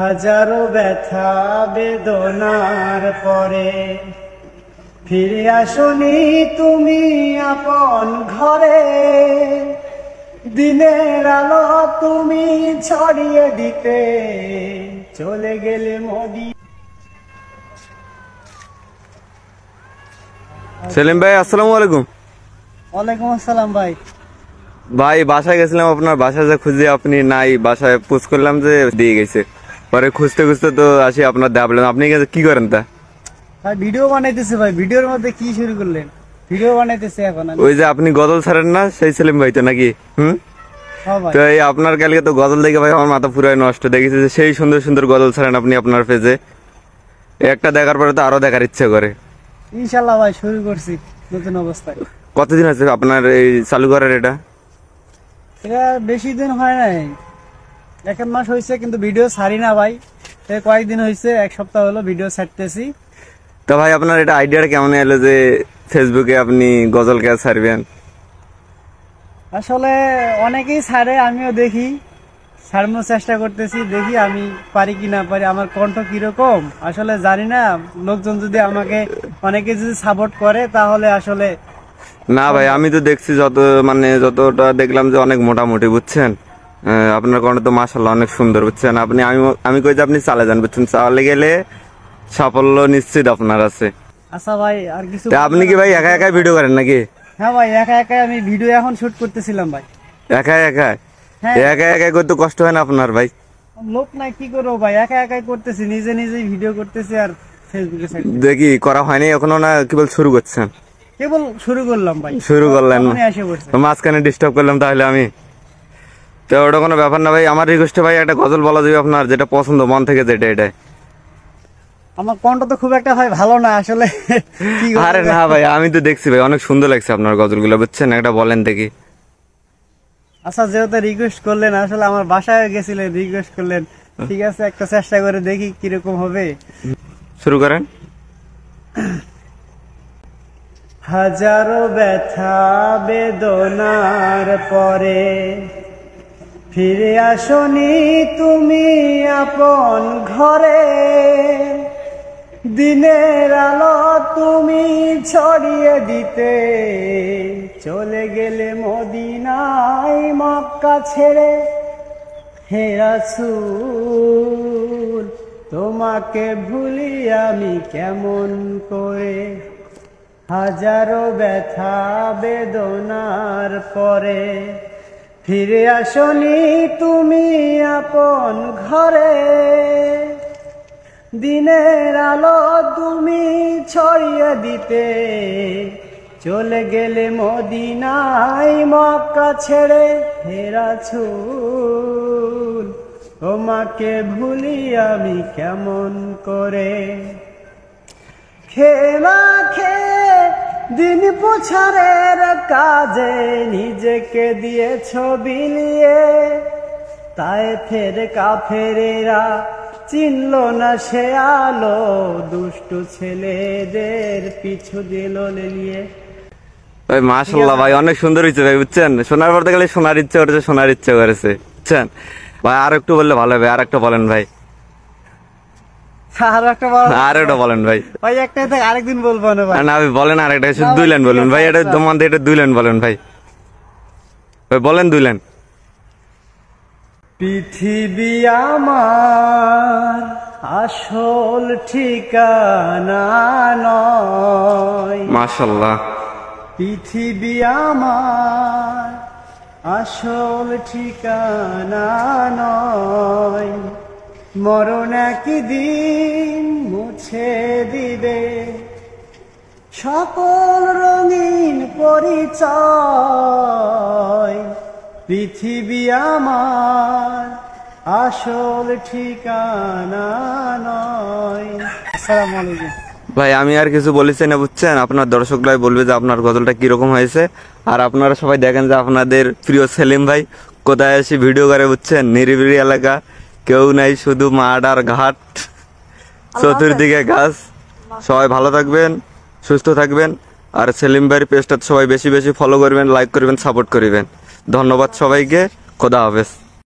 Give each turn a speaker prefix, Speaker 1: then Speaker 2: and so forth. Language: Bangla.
Speaker 1: হাজারো ব্যথা বেদনার পরে ফিরে আসনি তুমি আপন ঘরে, দিনের আলো তুমি ছড়িয়ে দিতে চলে গেলে মোদি।
Speaker 2: সেলিম ভাই আসসালামু আলাইকুম।
Speaker 1: ওয়ালাইকুম আসসালাম ভাই।
Speaker 2: ভাই বাসায় গেছিলাম, আপনার বাসায় যে খুঁজে আপনি নাই, বাসায় পোস্ট করলাম যে দিয়ে গেছে, পরে খুঁজতে খুঁজতে তো আসি আপনার দেখালাম। আপনি কি করেন তা?
Speaker 1: ভাই ভিডিও বানাইতেছে ভাই। ভিডিওর মধ্যে কি শুরু করলেন? ভিডিও বানাইতেছে এখন।
Speaker 2: ওই যে আপনি গজল ছাড়েন না, সেই সেলিম ভাই তো নাকি? তো এই আপনার কালকে তো গজল দেখে ভাই আমার মাথা পুরাই নষ্ট। দেখেছি যে সেই সুন্দর সুন্দর গজল ছাড়েন আপনি আপনার পেজে, একটা দেখার পরে তো আরো দেখার ইচ্ছে করে।
Speaker 1: ইনশাল্লাহ ভাই শুরু করছি নতুন অবস্থায়।
Speaker 2: কতদিন আছে আপনার এই চালু করার? এটা
Speaker 1: বেশি দিন হয় নাই, 1 মাস হয়েছে, কিন্তু ভিডিও ছাড়ি না ভাই। কয়েকদিন হয়েছে, 1 সপ্তাহ হলো ভিডিও ছাড়তেছি।
Speaker 2: তো ভাই আপনার এটা আইডিয়াটা কেমন এলো যে ফেসবুকে আপনি গজল কে ছাড়বেন?
Speaker 1: আসলে অনেকেই ছাড়ে, আমিও দেখি, ছাড়ানোর চেষ্টা করতেছি, দেখি আমি পারি কি না পারি, আমার কণ্ঠ কিরকম আসলে জানি না। লোকজন যদি আমাকে অনেকে যদি সাপোর্ট করে তাহলে আসলে।
Speaker 2: না ভাই আমি তো দেখছি যতটা দেখলাম যে অনেক মোটামুটি, বুঝছেন? আপনার কণ্ঠ তো মাশাআল্লাহ অনেক সুন্দর, বুঝছেন? আমি কই যে আপনি চালে যান, বুঝছেন? চালে গেলে সাফল্য নিশ্চিত আপনার আছে।
Speaker 1: আচ্ছা ভাই, আর কিছু?
Speaker 2: আপনি কি ভাই একা একাই ভিডিও করেন নাকি?
Speaker 1: হ্যাঁ ভাই, একা একাই আমি ভিডিও এখন শুট করতেছিলাম ভাই।
Speaker 2: একা একাই?
Speaker 1: হ্যাঁ।
Speaker 2: একা একাই করতে কষ্ট হয় না আপনার ভাই?
Speaker 1: লোক নাই, কি করবো ভাই, একা একাই করতেছি, নিজে নিজেই ভিডিও করতেছি আর ফেসবুকে ছাড়ছি।
Speaker 2: দেখি করা হয়নি এখনো না, কেবল শুরু করছেন?
Speaker 1: কেবল শুরু করলাম ভাই।
Speaker 2: শুরু করলেন,
Speaker 1: এসে পড়ছে
Speaker 2: মাঝখানে ডিস্টার্ব করলাম তাহলে আমি? তো ওটা কোনো ব্যাপার না ভাই। আমার রিকোয়েস্টে ভাই একটা গজল বলা যাবে আপনার, যেটা পছন্দ মন থেকে, যেটা এটাই।
Speaker 1: আমার কণ্ঠ তো খুব একটা ভাই ভালো না আসলে।
Speaker 2: আরে না ভাই, আমি তো দেখছি ভাই অনেক সুন্দর লাগছে আপনার গজলগুলো, বুঝছেন? একটা বলেন দেখি।
Speaker 1: আচ্ছা, যেহেতু রিকোয়েস্ট করলেন, আসলে আমার বাসায় গেছিলেন, রিকোয়েস্ট করলেন, ঠিক আছে একটা চেষ্টা করে দেখি কিরকম হবে।
Speaker 2: শুরু করেন।
Speaker 1: হাজারো ব্যথা বেদনার পরে ফিরে আসনি তুমি আপন ঘরে, দিনের আলো তুমি ছড়িয়ে দিতে চলে গেলে মদিনায় মক্কা ছেড়ে। হে রাসূল তোমাকে ভুলি আমি কেমন করে, হাজারো ব্যথা বেদনার পরে ফিরে আসনি তুমি আপন ঘরে, দিনের আলো তুমি ছড়িয়ে দিতে চলে গেলে মদিনায় মক্কা ছেড়ে। হে রাসূল তোমাকে ভুলি আমি কেমন করে, খেলা খেয়ে দিন প্রচারের কাজে নিজেকে দিয়েছ বিলিয়ে, তাই ফের কাফেরেরা চিনল না সে আলো, দুষ্টু ছেলেদের পিছু দিল লেলিয়ে।
Speaker 2: ভাই মাশাআল্লাহ ভাই অনেক সুন্দর হয়েছে ভাই, বুঝছেন? শোনার পর গেলে শোনার ইচ্ছে করেছে, শোনার ইচ্ছে করেছে, বুঝছেন ভাই? আর একটু বললে ভালো হবে, আর একটা বলেন ভাই। আর একটা বলেন ভাই।
Speaker 1: ভাই একটা থেকে আরেকদিন বলবো না ভাই।
Speaker 2: না ভাই বলেন, আর একটা শুধু 2 লাইন বলুন ভাই। এটা তোমার এটা 2 লাইন বলেন ভাই, ভাই বলেন 2 লাইন।
Speaker 1: পৃথিবী আমার আসল ঠিকানা নয়।
Speaker 2: মাশাআল্লাহ।
Speaker 1: পৃথিবী আমার আসল ঠিকানা নয়, মরণ একদিন মুছে দিবে সকল রঙিন পরিচয়। পৃথিবী আমার আসল ঠিকানা নয়। আসসালামু আলাইকুম
Speaker 2: ভাই। আমি আর কিছু বলেছি না, বুঝছেন? আপনার দর্শকরাই বলবে যে আপনার গজলটা কিরকম হয়েছে। আর আপনারা সবাই দেখেন যে আপনাদের প্রিয় সেলিম ভাই কোথায় এসে ভিডিও করে, বুঝছেন? নিরিবিলি এলাকা, কেউ নাই, শুধু মাঠ আর ঘাট, চতুর্দিকে গাছ। সবাই ভালো থাকবেন, সুস্থ থাকবেন। আর সেলিম ভাইয়ের পেজটা সবাই বেশি বেশি ফলো করবেন, লাইক করবেন, সাপোর্ট করবেন। ধন্যবাদ সবাইকে। খোদা হাফেজ।